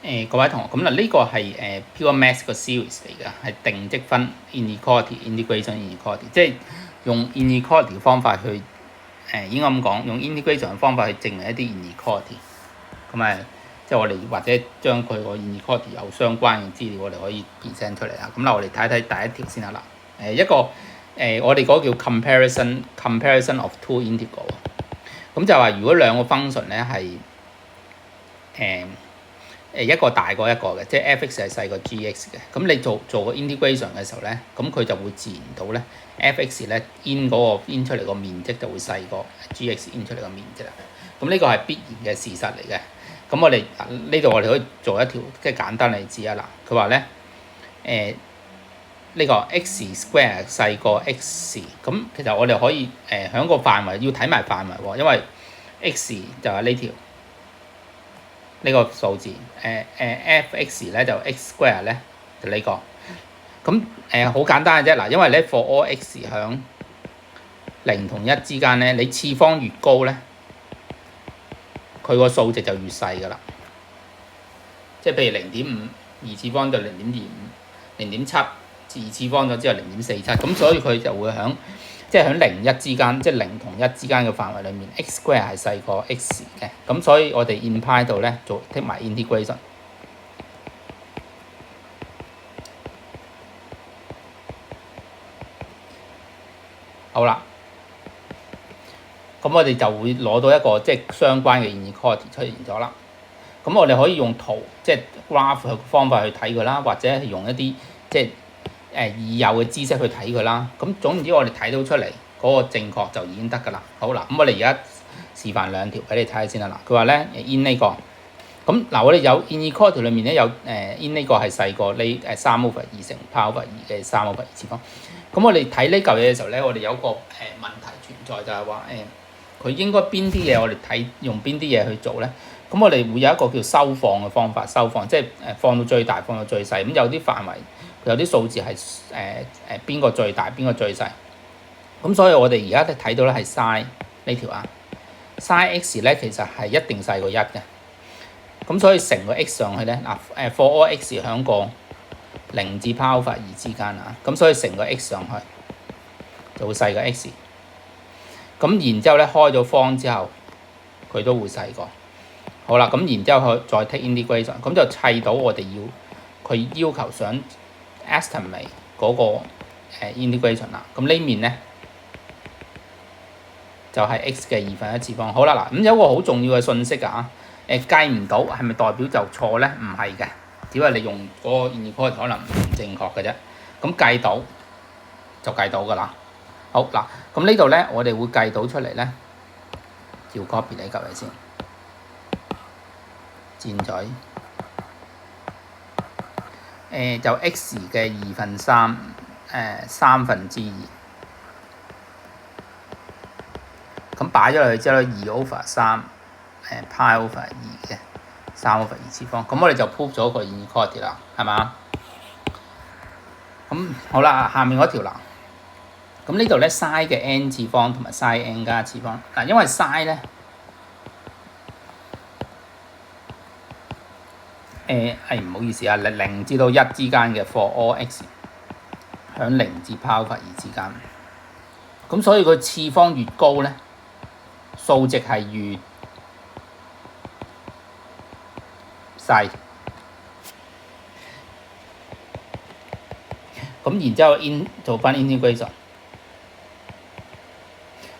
各位同學，咁嗱呢個係Pure Maths 個 series 嚟嘅，係定積分 inequality integration inequality，即係用 inequality 嘅方法去應該咁講，用 integration 嘅方法去證明一啲 inequality。咁即係我哋或者將佢個 inequality 有相關嘅資料，我哋可以 present 出嚟啊。咁嗱，我哋睇睇第一條先啦。一個我哋嗰個叫 comparison of two integral。咁就話如果兩個 function 咧係一個大過一個嘅，即係 f(x) 係細過 g(x) 嘅，咁你做個 integration 嘅時候咧，咁佢就會自然到咧 f(x) 咧 in 嗰個 in 出嚟個面積就會細過 g(x) in 出嚟個面積啦。咁呢個係必然嘅事實嚟嘅。咁我哋呢度我哋可以做一條即係簡單例子啊。嗱，佢話咧呢個 x square 細過 x， 咁其實我哋可以喺個範圍要睇埋範圍喎，因為 x 就係呢條。呢個數字f(x) 咧就 x square 咧就呢個，咁好簡單嘅啫。嗱，因為咧 for all x 響0同1之間咧，你次方越高咧，佢個數值就越細噶啦。即係譬如0.5，二次方就0.25，0.7，二次方咗之後0.47，咁所以佢就會響即係喺0、1之間，即係0同1之間嘅範圍裡面 ，x square 係細過 x 嘅，咁所以我哋 imply 度咧做 take 埋 integration。好啦，咁我哋就會攞到一個即係相關嘅 inequality 出現咗啦。咁我哋可以用圖即係 graph 嘅方法去睇佢啦，或者係用一啲即係已有嘅知識去睇佢啦。咁總言之，我哋睇到出嚟嗰個正確就已經得㗎啦。好啦，咁我哋而家示範2條俾你睇下先啦。嗱，佢話咧 in 呢個，咁嗱我哋有 inequality 裏面咧有in 呢個係細過呢3/2乘 power 2嘅3/2次方。咁我哋睇呢嚿嘢嘅時候咧，我哋有個問題存在，就係話佢應該邊啲嘢我哋睇用邊啲嘢去做咧？咁我哋會有一個叫收放嘅方法，收放即係放到最大，放到最細。咁有啲範圍，有啲數字係邊個最大，邊個最細。咁所以我哋而家睇到咧係 sin 呢條啊 ，sin x 咧其實係一定細過1嘅。咁所以乘個 x 上去咧，嗱for all x 響個0至 power 2之間啊，咁所以乘個 x 上去就會細過 x。咁然之後咧開咗方之後，佢都會細過。好啦，咁然之後佢再 take integration，咁就砌到我哋佢要求想 estimate 嗰個integration 啦。咁呢面咧就係 x 嘅1/2次方。好啦，嗱咁有一個好重要嘅信息啊，計唔到係咪代表就錯咧？唔係嘅，只係你用嗰個 inequality 可能唔正確嘅啫。咁計到就計到㗎啦。好嗱，咁呢度咧我哋會計到出嚟咧，照 copy 呢嚿嘢先。箭嘴就 x 嘅3/2，3/2，咁擺咗落去之後咧2/3，pi/2嘅3/2次方，咁我哋就 prove 咗個 inequality 啦，係嘛？咁好啦，下面嗰條啦，咁呢度咧 sin 嘅 n 次方同埋 sin n 加次方，嗱因為 sin 咧唔好意思啊，0至到1之間嘅 for all x 響0至 power 2之間，咁所以佢次方越高咧，數值係越細。咁然之後做翻 integration。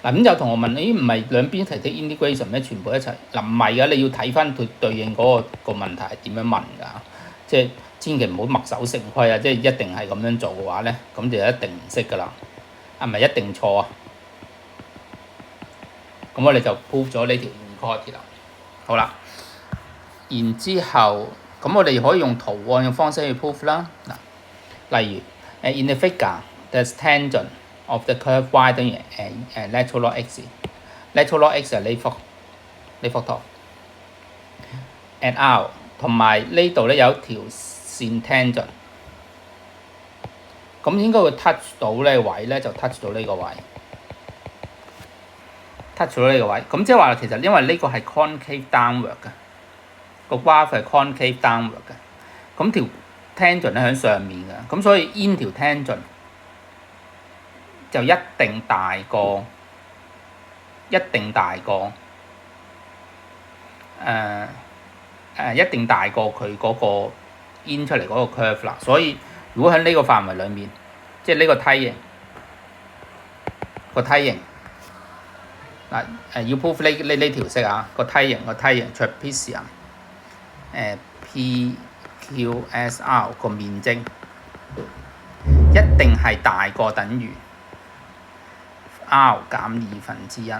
嗱咁有同學問：咦唔係兩邊一齊 take integration 咩？全部一齊？嗱唔係㗎，你要睇翻佢對應嗰個問題係點樣問㗎？即係千祈唔好墨守成規啊！即係一定係咁樣做嘅話咧，咁就一定唔識㗎啦。係咪一定錯啊？咁我哋就 prove 咗呢條 inequality 啦。好啦，然之後咁我哋可以用圖案嘅方式去 prove 啦。嗱，例如in the figure，the tangent of the curve y 等於lateral log x，lateral log x 係呢幅圖 ，at r 同埋呢度咧有條線 tangent，咁應該會 touch 到呢個位咧，就 touch 到呢個位 ，touch 到呢個位，咁即係話其實因為呢個係 concave downward 嘅，個 graph 係 concave downward 嘅，咁條 tangent 咧喺上面嘅，咁所以 in 條 tangent 就一定大過一定大過佢嗰個 in 出嚟嗰個 curve 啦。所以如果喺呢個範圍裡面，即係呢個梯形嗱要 prove 呢條式啊，個梯形trapezium PQSR 個面積一定係大過等於 R 減1/2。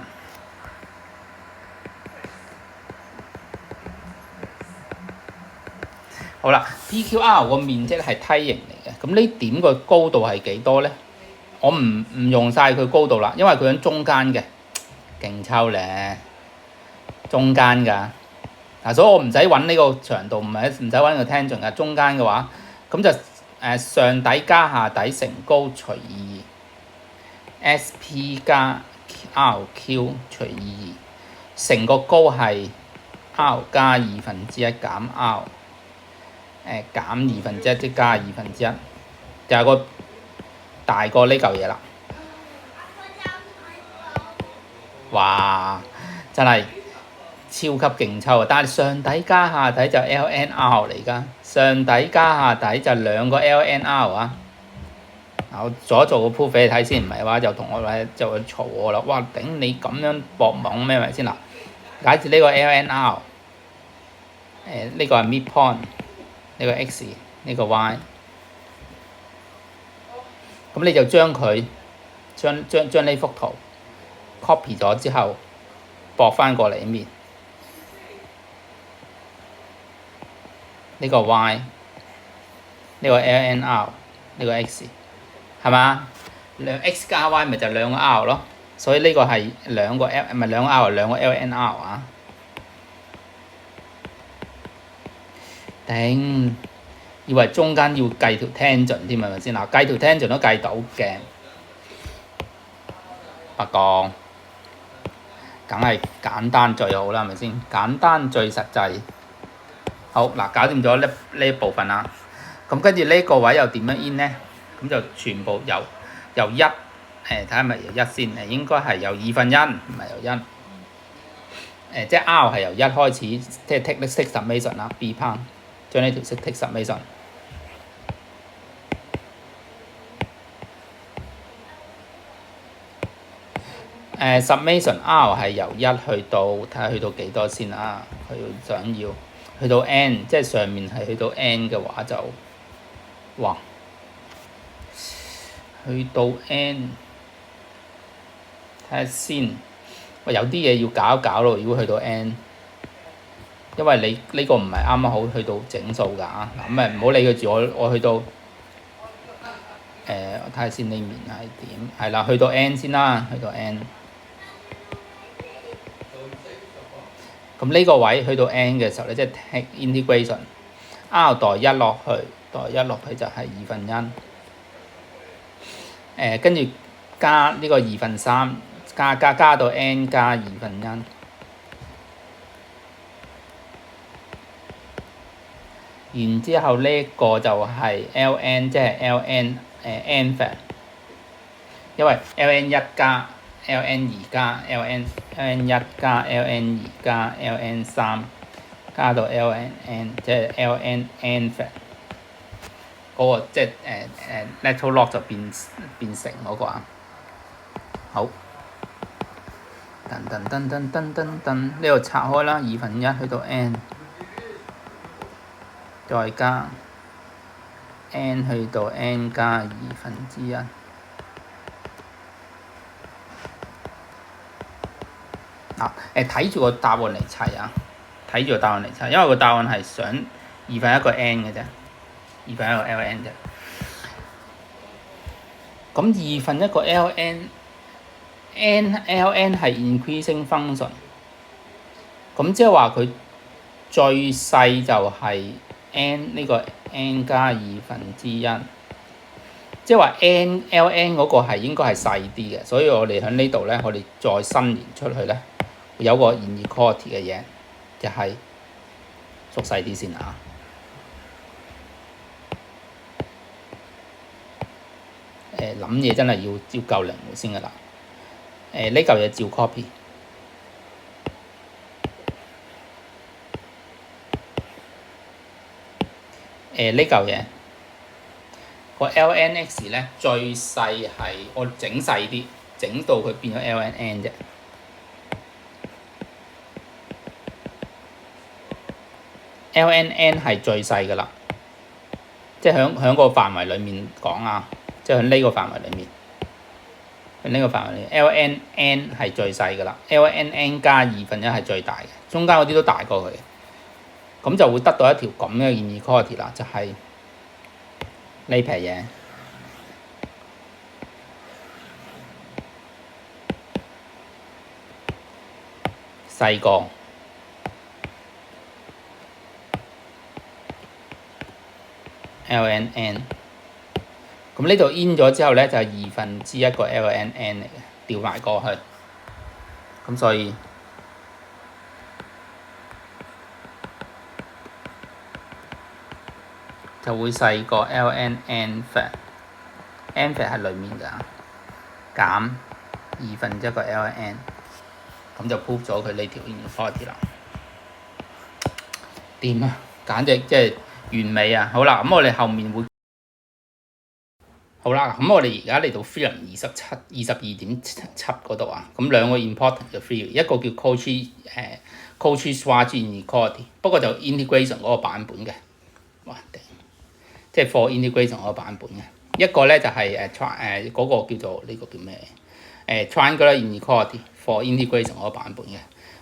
好啦 ，PQR 個面積係梯形嚟嘅，咁呢點個高度係幾多咧？我唔用晒佢高度啦，因為佢喺中間嘅，勁抽咧，中間㗎。所以我唔使揾呢個長度，唔使揾個 tangent 嘅，中間嘅話，咁就上底加下底乘高除以2 ，SP 加 RQ 除以2，乘個高係 R 加1/2減 R。減1/2即加1/2，就係個大過呢嚿嘢啦。哇！真係超級勁抽啊！但係上底加下底就 LNR 嚟㗎，上底加下底就兩個 LNR 啊！我做個 proof 俾你睇先，唔係嘅話就同我就會嘈我啦。哇！頂你咁樣搏懵咩咪先嗱？假設呢個 LNR，呢個係 midpoint。呢個 x， 呢個 y， 咁你就將呢幅圖 copy 咗之後，駁翻過嚟面。呢個 y， 呢個 LNR， 呢個 x， 係嘛？兩 x 加 y 咪就兩個 r 咯，所以呢個係兩個 L， 唔係兩個 r， 兩個 LNR 啊。頂，以為中間要計條 tangent 添係咪先嗱？計條 tangent 都計到嘅，不過梗係簡單最好啦，係咪先？簡單最實際。好嗱，搞掂咗呢一部分啦。咁跟住呢個位又點樣 in 呢？咁就全部由1，睇下咪由1先，應該係由1/2，唔係由1。即係 R 係由1開始，即係 take 6 summation 啦 ，B pound。將呢條式 take summation， summation R 係由1去到睇下去到幾多先啊？佢想要去到 n， 即係上面係去到 n 嘅話就，哇，去到 n， 睇下先，喂有啲嘢要搞一搞咯，如果去到 n。因為你呢個唔係啱啱好去到整數㗎啊，嗱咁咪唔好理佢住，我去到我睇下先呢面係點，係啦，去到 n 先啦，去到 n。咁呢個位去到 n 嘅時候咧，即係 take integration，r 代1落去，代1落去就係1/2。跟住加呢個2/3，加到 n 加1/2。然之後呢個就係 ln， 即係 ln n 法，因為 ln1 加 ln2 加 ln1 加 ln2 加 ln3 加到 ln， 即係 ln n 法嗰個，即係lateral log 就變成嗰個啊。好，噔，呢度拆開啦，1/2去到 n。再加 n 去到 n 加1/2。嗱，睇住個答案嚟砌啊！睇住個答案嚟砌，因為個答案係想1/2個 n 嘅啫，1/2個 ln 啫。咁1/2個 ln 係 increasing function， 咁即係話佢最細就係n 呢個 n 加1/2，即係話 ln 嗰個係應該係細啲嘅，所以我哋喺呢度咧，我哋再伸延出去咧，有個 inequality 嘅嘢，就係縮細啲先啊。諗嘢真係要夠靈活先㗎啦。呢嚿嘢照 copy。呢嚿嘢個 lnx 咧最細係我整細啲，整到佢變咗 lnn 啫。lnn 係最細㗎啦，即係喺個範圍裡面講啊，即係喺呢個範圍裡面，喺呢個範圍裡面 lnn 係最細㗎啦 ，lnn 加1/2係最大嘅，中間嗰啲都大過佢，咁就會得到一條咁嘅 inequality 啦，就係呢撇嘢細個。lnn， 咁呢度 in 咗之後咧就係1/2個 lnn 嚟嘅，調埋過去，咁所以就會細過 lnn fact，n fact 係裡面㗎，減1/2個 ln， 咁就 prove 咗佢呢條 inequality 啦。掂啊，簡直即係完美啊！好啦，咁我哋後面會好啦，咁我哋而家嚟到 theorem 22.7嗰度啊，咁兩個 important 嘅 theory， 一個叫 Cauchy-Schwarz inequality， 不過就 integration 嗰個版本嘅，哇頂，即係 for integration 嗰個版本嘅，一個咧就係嗰個叫做呢個叫咩triangular inequality for integration 嗰個版本嘅。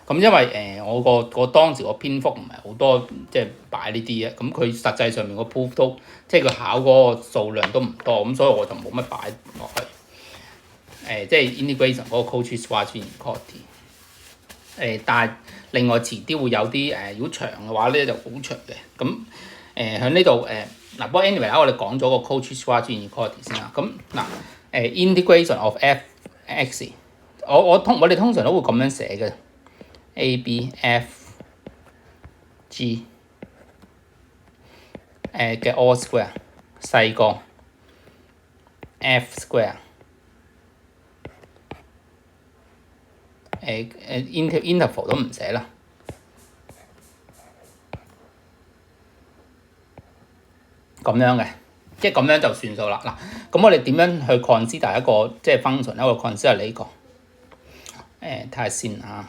咁因為我當時個篇幅唔係好多，即係擺呢啲嘅，咁佢實際上面個 proof 都即係佢考嗰個數量都唔多，咁所以我就冇乜擺落去。即係 integration 嗰個 Cauchy-Schwarz inequality。但係另外遲啲會有啲如果長嘅話咧就好長嘅。咁喺呢度嗱，不過 anyway 啦，我哋講咗個 Cauchy-Schwarz inequality 先啦。咁嗱integration of f(x)， 我哋通常都會咁樣寫嘅。A B F G 嘅 all square 細過 F square interval 都唔寫啦，咁樣嘅，即係咁樣就算數啦。嗱，咁我哋點樣去 consider 一個即係 function， 一個 consider 呢個睇下先啊。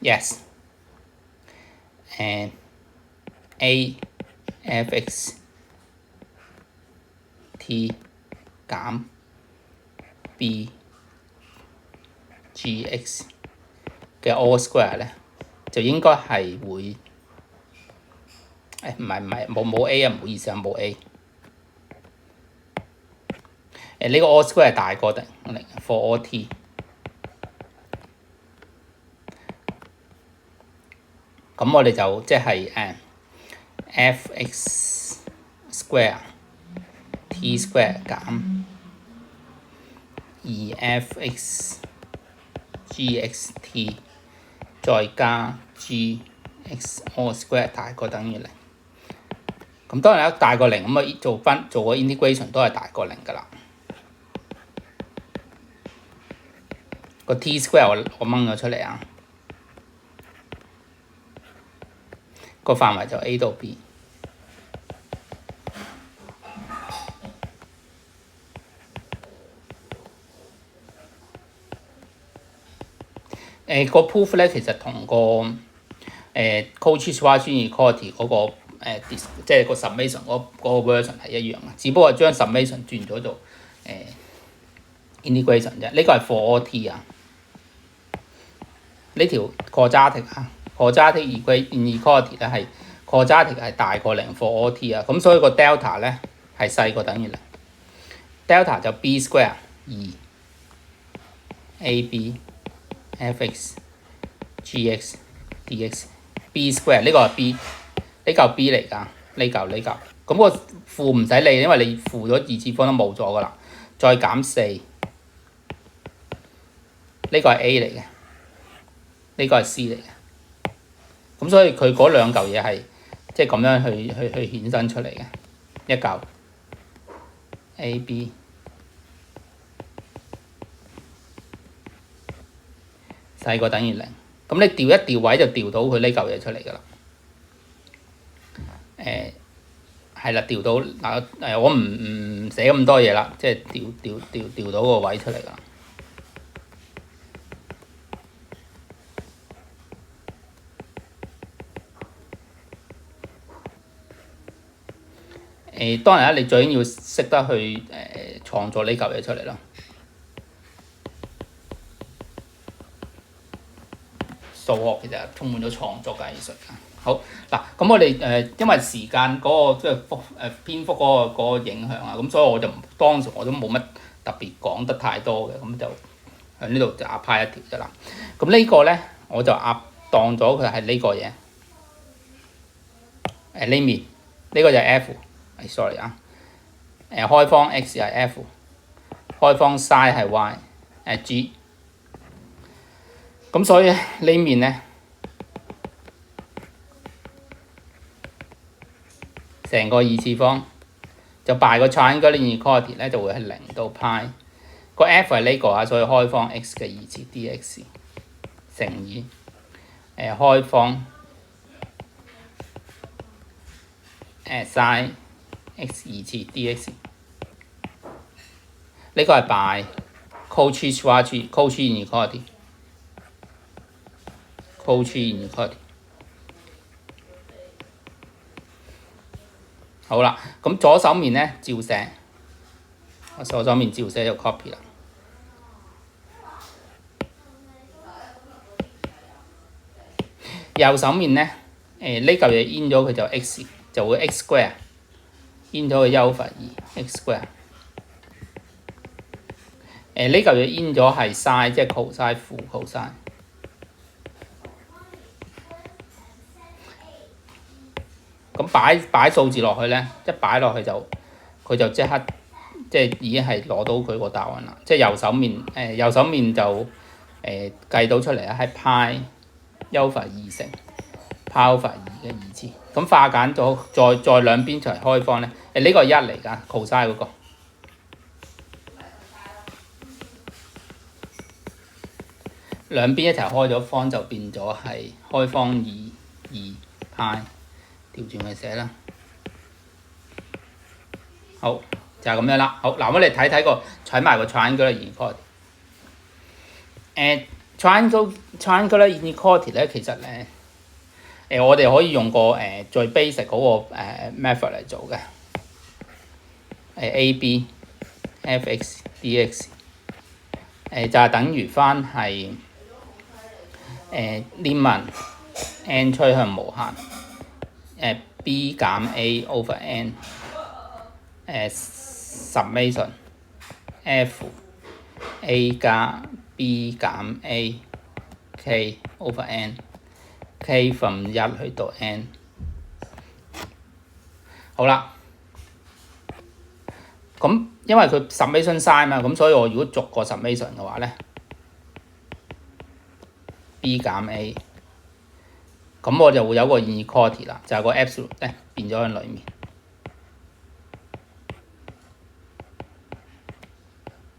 Yes， A f(x) t 減 b g(x) 嘅 all square 咧，就應該係會唔係冇 A 啊，唔好意思啊，冇 A。呢個 all square 係大過定0 for all t。咁我哋就即係f(x) square t square 減2f(x) gx t 再加 gx all square 大過等於0。咁當然啦，大過0咁啊，做個 integration 都係大過0㗎啦。個 t square 我掹咗出嚟啊。個範圍就 A 到 B。個 proof 咧其實同個Cauchy-Schwarz inequality 嗰個即係個 summation 嗰個 version 係一樣嘅，只不過將 summation 轉咗做integration 啫。呢個係 for all t 啊。呢條 quadratic 啊。quadratic inequality 咧係 quadratic 係大過0 for all t 啊，咁所以個 delta 咧係細過等於0。delta 就 b square 2 ab f(x) gx dx b square 呢個係 b， 呢嚿 b 嚟㗎，呢嚿，咁個負唔使理，因為你負咗二次方都冇咗㗎啦。再減4，呢個係 A 嚟嘅，呢個係 C 嚟嘅。咁所以佢嗰兩嚿嘢係即係咁樣去衍生出嚟嘅一嚿 AB 細過等於0，咁你調一調位就調到佢呢嚿嘢出嚟㗎啦。係啦，調到嗱我唔寫咁多嘢啦，即係調到個位出嚟㗎。當然啦，你最緊要識得去創作呢嚿嘢出嚟咯。數學其實充滿咗創作嘅藝術㗎。好嗱，咁我哋因為時間嗰個即係篇幅嗰個影響啊，咁所以我就當時我都冇乜特別講得太多嘅，咁就喺呢度就派一條啫啦。咁呢個咧我就當咗佢係呢個嘢，呢面呢個就係 F，sorry 啊，開方 x 係 F， 開方 sin 係 y，G。咁所以呢面咧，成個二次方就by個 triangle inequality 咧就會係0到派，個 F 係呢個啊，所以開方 x 嘅二次 dx 乘以開方sin x 二次 dx， 呢個係 by Cauchy-Schwarz inequality。好啦，咁左手面咧照寫，我左手面照寫就 copy 啦。右手面咧，呢嚿嘢 in 咗佢就 x， 就會 x square in 咗佢優罰2 x square。呢嚿嘢 in 咗係 sin， 即係 cosine 負 cosine。咁擺數字落去咧，一擺落去就佢就即刻即係已經係攞到佢個答案啦。即係右手面就計到出嚟啦，係派優罰2乘拋罰2嘅二次。咁化簡咗，再兩邊就係開方咧。呢個係1嚟㗎 cosine 嗰個。兩邊一齊開咗方就變咗係開方2派。調轉去寫啦，好就係咁樣啦。好嗱，我哋睇埋個 triangular inequality。triangular inequality 咧，其實咧我哋可以用個最 basic 嗰個method 嚟做嘅。AB fx dx 就係等於翻係limit n 趨向無限。b 減 a over n summation f a 加 b 減 a k over n k from 1去到 n。 好啦，咁因為佢 summation sign 嘛，咁所以我如果逐個 summation 嘅話咧 b 減 a，咁我就會有個 inequality 啦，就係個 absolute 咧變咗喺裏面，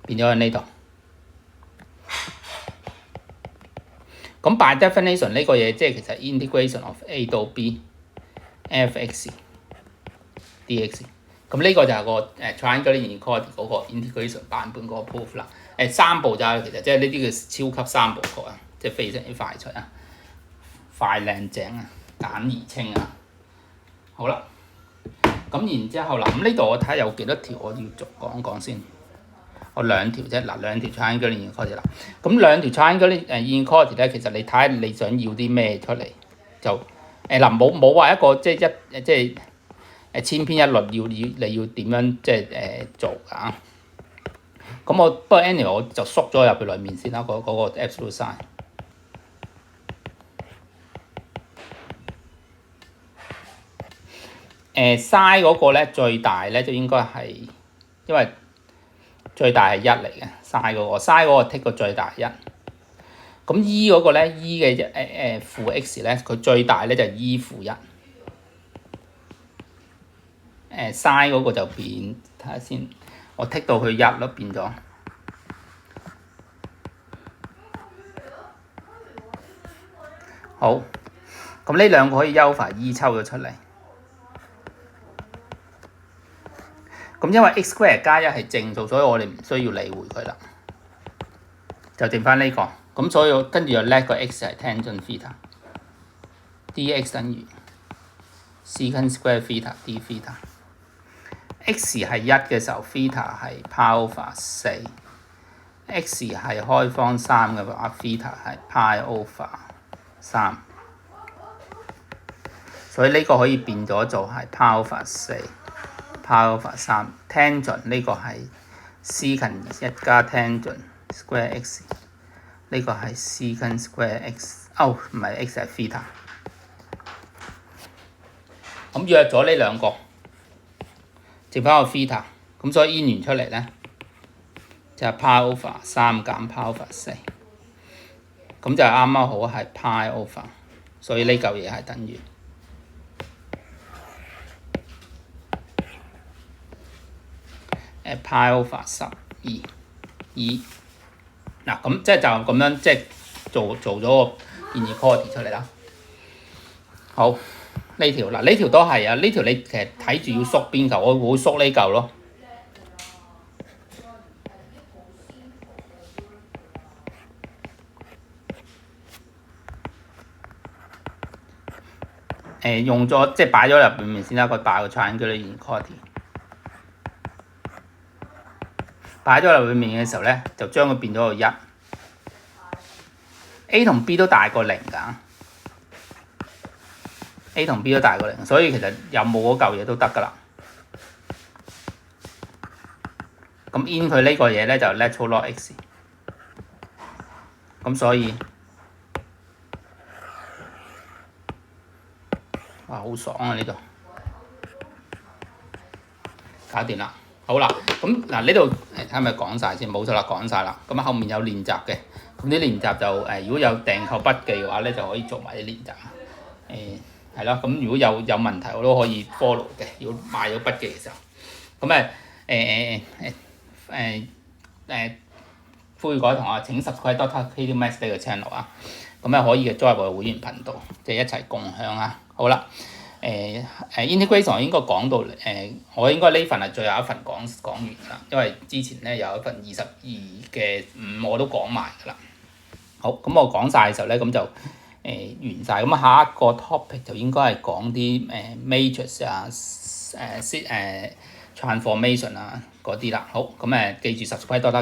變咗喺呢度。咁 by definition 呢個嘢即係其實 integration of a 到 b f(x) dx。咁呢個就係個triangular inequality 嗰個 integration 版本嗰個 proof 啦。三步咋，其實即係呢啲叫超級三部曲啊，即係非常之快速啊！快靚正啊，簡而清啊，好啦，咁然之後嗱，咁呢度我睇下有幾多條我要逐講講先。我兩條啫，嗱兩條 triangular inequality 啦。咁兩條 triangular inequality 咧，其實你睇下你想要啲咩出嚟，就冇話一個即係千篇一律你要點樣即係做㗎。咁不過 anyway 我就縮咗入去裡面先啦，嗰個 absolute sign。sin 嗰個咧最大咧就應該係，因為最大係1嚟嘅 sin 嗰個 take 個最大1。咁咁 E 嗰個咧 ，E 嘅負 x 咧，佢最大咧就係 E 負1。sin 嗰個就變，睇下先，我剔到佢1咯，變咗。好，咁呢兩個可以優化 E 抽咗出嚟。咁因為 x square 加1係正數，所以我哋唔需要理會佢啦，就剩翻呢個。咁所以我跟住又叻個 x 係 tangent theta，dx 等於 secant square theta d theta。x 係1嘅時候 theta 係 pi over 4，x 係開方3嘅話 theta 係 pi over 3，所以呢個可以變咗做係 pi over 4。pi over 3，tangent 呢個係 secant 1加 tangent square x， 呢個係 secant square x， 唔係 x 係 theta。咁約咗呢兩個，剩翻個 theta， 咁所以 in 完出嚟咧就係 pi over 3減 pi over 4，咁就啱啱好係 pi over， 所以呢嚿嘢係等於pi over 12。嗱，咁即係就咁樣即係做咗個 inequality 出嚟啦。好，呢條嗱呢條都係啊，呢條你其實睇住要縮邊嚿，我會縮呢嚿咯。用咗即係擺咗入面先啦，個大個 triangular inequality。擺咗入面嘅時候咧，就將佢變咗個1。A 同 B 都大過0㗎。A 同 B 都大過0，所以其實有冇嗰嚿嘢都得㗎啦。咁 in 佢呢個嘢咧就 natural log x。咁所以哇好爽啊呢度，搞掂啦。好啦，咁嗱呢度睇下咪講晒先，冇錯啦，講晒啦。咁後面有練習嘅，咁啲練習就如果有訂購筆記嘅話咧，就可以做埋啲練習。係咯，咁如果有問題我都可以 follow 嘅。如果買咗筆記嘅時候，咁呼籲各位同學請 subscribe Dr. Katie Maths 呢個 channel 啊，咁可以嘅 join 我會員頻道，即係一齊共享啊。好啦。integration 應該講到我應該呢份係最後一份講完啦，因為之前咧有一份22嘅5我都講埋㗎啦。好，咁我講晒嘅時候咧，咁就完晒。咁下一個 topic 就應該係講啲matrix 啊、transformation 啊嗰啲啦。好，咁記住 subscribe 多啦。